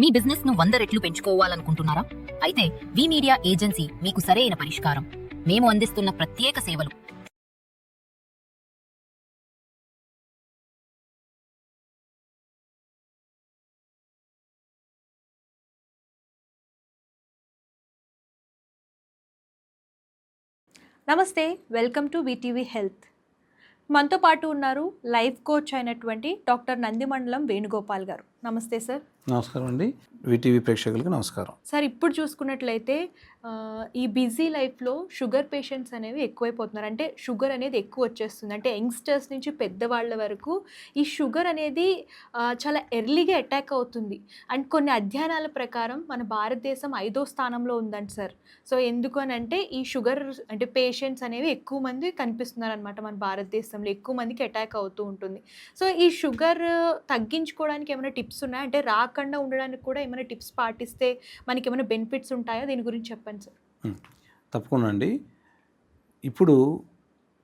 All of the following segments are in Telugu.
మీ బిజినెస్ ను 100 రెట్లు పెంచుకోవాలనుకుంటున్నారా? అయితే వి మీడియా ఏజెన్సీ మీకు సరైన పరిష్కారం. మేము అందిస్తున్న ప్రత్యేక సేవలు. నమస్తే, వెల్కమ్ టు వీటీవీ హెల్త్. మనతో పాటు ఉన్నారు లైఫ్ కోచ్ అయినటువంటి డాక్టర్ నందిమండలం వేణుగోపాల్ గారు. నమస్తే సార్. నమస్కారం అండి. వీటీవీ ప్రేక్షకులకు నమస్కారం. సార్, ఇప్పుడు చూసుకున్నట్లయితే ఈ బిజీ లైఫ్లో షుగర్ పేషెంట్స్ అనేవి ఎక్కువైపోతున్నారు. అంటే షుగర్ అనేది ఎక్కువ వచ్చేస్తుంది. అంటే యంగ్స్టర్స్ నుంచి పెద్దవాళ్ళ వరకు ఈ షుగర్ అనేది చాలా ఎర్లీగా అటాక్ అవుతుంది. అండ్ కొన్ని అధ్యయనాల ప్రకారం మన భారతదేశం 5వ స్థానంలో ఉందండి సార్. సో ఎందుకు అని అంటే ఈ షుగర్ అంటే పేషెంట్స్ అనేవి ఎక్కువ మంది కనిపిస్తున్నారు అనమాట. మన భారతదేశంలో ఎక్కువ మందికి అటాక్ అవుతూ ఉంటుంది. సో ఈ షుగర్ తగ్గించుకోవడానికి ఏమైనా టిప్స్ ఉన్నాయా? అంటే రాకుండా ఉండడానికి కూడా ఏమైనా టిప్స్ పాటిస్తే మనకి ఏమైనా బెనిఫిట్స్ ఉంటాయా? దీని గురించి చెప్పండి సార్. తప్పకుండా అండి. ఇప్పుడు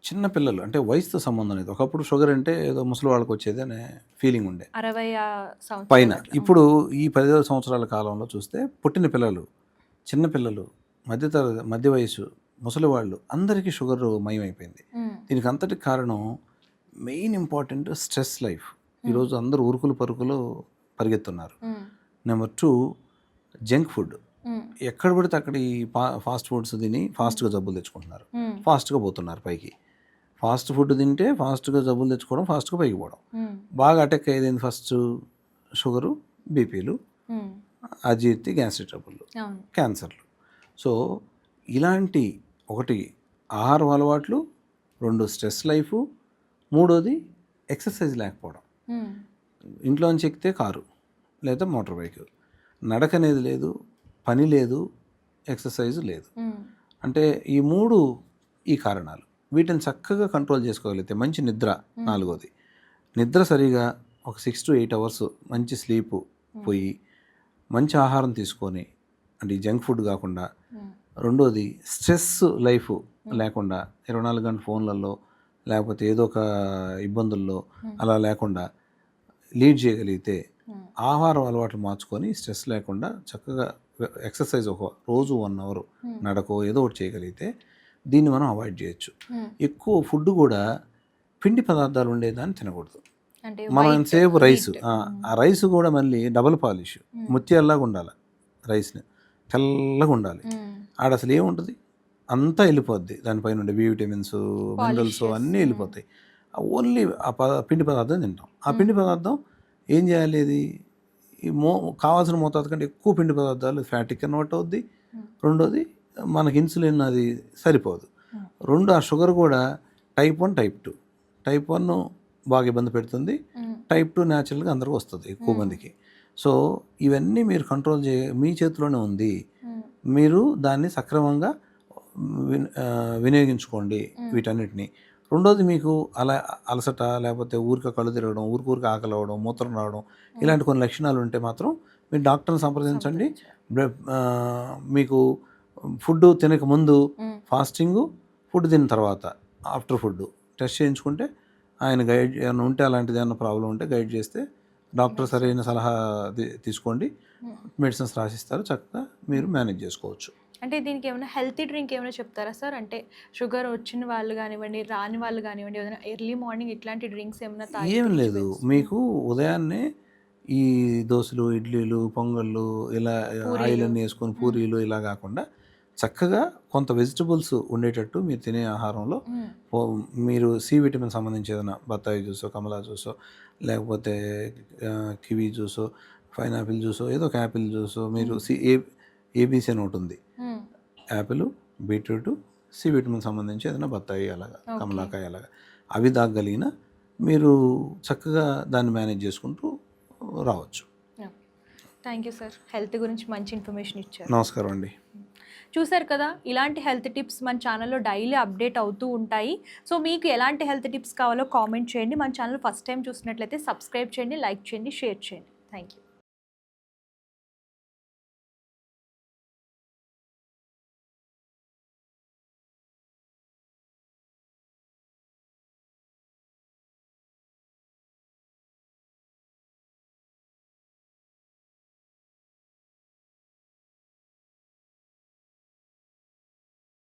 చిన్న పిల్లలు అంటే వయసుతో సంబంధం లేదు. ఒకప్పుడు షుగర్ అంటే ఏదో ముసలి వాళ్ళకి వచ్చేది అనే ఫీలింగ్ ఉండే 60 పైన. ఇప్పుడు ఈ 15 సంవత్సరాల కాలంలో చూస్తే పుట్టిన పిల్లలు, చిన్న పిల్లలు, మధ్య వయసు, ముసలి వాళ్ళు అందరికీ షుగర్ మయమైపోయింది. దీనికి అంతటి కారణం మెయిన్ ఇంపార్టెంట్ స్ట్రెస్ లైఫ్. ఈరోజు అందరూ ఉరుకులు పరుకులు పరిగెత్తున్నారు. Number 2 junk food. ఎక్కడ పడితే అక్కడ ఈ ఫాస్ట్ ఫుడ్స్ తిని ఫాస్ట్గా జబ్బులు తెచ్చుకుంటున్నారు, ఫాస్ట్గా పోతున్నారు పైకి. ఫాస్ట్ ఫుడ్ తింటే ఫాస్ట్గా జబ్బులు తెచ్చుకోవడం, ఫాస్ట్గా పైకి పోవడం. బాగా అటాక్ అయ్యేది ఫస్ట్ షుగరు, బీపీలు, అజీర్తి, గ్యాస్ట్రిక్ ట్రబుల్, క్యాన్సర్లు. సో ఇలాంటి ఒకటి ఆహార అలవాట్లు, 2 స్ట్రెస్ లైఫ్, 3వది ఎక్సర్సైజ్ లేకపోవడం. ఇంట్లోంచి ఎక్కితే కారు లేదా మోటార్ బైక్, నడక అనేది లేదు, పని లేదు, ఎక్సర్సైజ్ లేదు. అంటే ఈ 3 ఈ కారణాలు. వీటిని చక్కగా కంట్రోల్ చేసుకోగలిగితే మంచి నిద్ర, 4వది నిద్ర సరిగా ఒక 6 to 8 అవర్స్ మంచి స్లీప్ పోయి మంచి ఆహారం తీసుకొని, అంటే ఈ జంక్ ఫుడ్ కాకుండా. 2వది స్ట్రెస్ లైఫ్ లేకుండా 24 గంటల ఫోన్లలో లేకపోతే ఏదో ఒక ఇబ్బందుల్లో అలా లేకుండా లీడ్ చేయగలిగితే, ఆహారం అలవాట్లు మార్చుకొని స్ట్రెస్ లేకుండా చక్కగా ఎక్సర్సైజ్ ఒక రోజు 1 అవర్ నడకో ఏదో ఒకటి చేయగలిగితే దీన్ని మనం అవాయిడ్ చేయొచ్చు. ఎక్కువ ఫుడ్ కూడా పిండి పదార్థాలు ఉండేదాన్ని తినకూడదు. మనం ఎంతసేపు రైస్, ఆ రైస్ కూడా మళ్ళీ డబుల్ పాలిష్ ముత్యాల్లాగా ఉండాలి. రైస్ని తెల్లగా ఉండాలి. ఆడ అసలు ఏముంటుంది, అంతా వెళ్ళిపోద్ది. దానిపైన ఉండే బి విటమిన్స్, మినరల్స్ అన్నీ వెళ్ళిపోతాయి. ఓన్లీ ఆ పిండి పదార్థం తింటాం. ఆ పిండి పదార్థం ఏం చేయాలి, ఇది కావాల్సిన మోతాదు కంటే ఎక్కువ పిండి పదార్థాలు ఫ్యాట్కి కన్వర్ట్ అవుద్ది. 2వది మనకి ఇన్సులిన్ అది సరిపోదు. 2 ఆ షుగర్ కూడా టైప్ 1, టైప్ 2. టైప్ 1 బాగా ఇబ్బంది పెడుతుంది, టైప్ 2 న్యాచురల్గా అందరికీ వస్తుంది ఎక్కువ మందికి. సో ఇవన్నీ మీరు కంట్రోల్ మీ చేతిలోనే ఉంది. మీరు దాన్ని సక్రమంగా వినియోగించుకోండి వీటన్నిటిని. 2వది మీకు అలసట లేకపోతే ఊరిక కళ్ళు తిరగడం, ఊరికి ఆకలి అవ్వడం, మూత్రం రావడం, ఇలాంటి కొన్ని లక్షణాలు ఉంటే మాత్రం మీరు డాక్టర్ని సంప్రదించండి. మీకు ఫుడ్ తినక ముందు ఫాస్టింగు, ఫుడ్ తిన్న తర్వాత ఆఫ్టర్ ఫుడ్ టెస్ట్ చేయించుకుంటే ఆయన గైడ్ ఏమైనా ఉంటే, అలాంటిది ఏమైనా ప్రాబ్లం ఉంటే గైడ్ చేస్తే డాక్టర్ సరైన సలహా తీసుకోండి, మెడిసిన్స్ రాసిస్తారు, చక్కగా మీరు మేనేజ్ చేసుకోవచ్చు. అంటే దీనికి ఏమైనా హెల్తీ డ్రింక్ ఏమైనా చెప్తారా సార్? అంటే షుగర్ వచ్చిన వాళ్ళు కానివ్వండి, రాని వాళ్ళు కానివ్వండి, ఏదైనా ఎర్లీ మార్నింగ్ ఇట్లాంటి డ్రింక్స్ ఏమైనా ఏం లేదు, మీకు ఉదయాన్నే ఈ దోశలు, ఇడ్లీలు, పొంగళ్ళు, ఇలా ఆయిల్ అన్నీ వేసుకొని పూరీలు ఇలా కాకుండా చక్కగా కొంత వెజిటబుల్స్ ఉండేటట్టు మీరు తినే ఆహారంలో మీరు సి విటమిన్ సంబంధించి ఏదైనా బత్తాయి జ్యూసో, కమలా జ్యూసో, లేకపోతే కివీ జ్యూసో, పైనాపిల్ జ్యూసో, ఏదో ఒక యాపిల్ జ్యూసో, మీరు ఏబీసీ అని ఒకటి ఉంది, యాపిల్, బీట్రూట్, సి విటమిన్ సంబంధించి ఏదైనా బత్తాయి అలాగా, కమలాకాయ అలాగా అవి తాగలిగిన మీరు చక్కగా దాన్ని మేనేజ్ చేసుకుంటూ రావచ్చు. థ్యాంక్ యూ సార్, హెల్త్ గురించి మంచి ఇన్ఫర్మేషన్ ఇచ్చారు. నమస్కారం అండి. చూసారు కదా, ఇలాంటి హెల్త్ టిప్స్ మన ఛానల్లో డైలీ అప్డేట్ అవుతూ ఉంటాయి. సో మీకు ఎలాంటి హెల్త్ టిప్స్ కావాలో కామెంట్ చేయండి. మన ఛానల్ ఫస్ట్ టైం చూసినట్లయితే సబ్స్క్రైబ్ చేయండి, లైక్ చేయండి, షేర్ చేయండి. Thank you.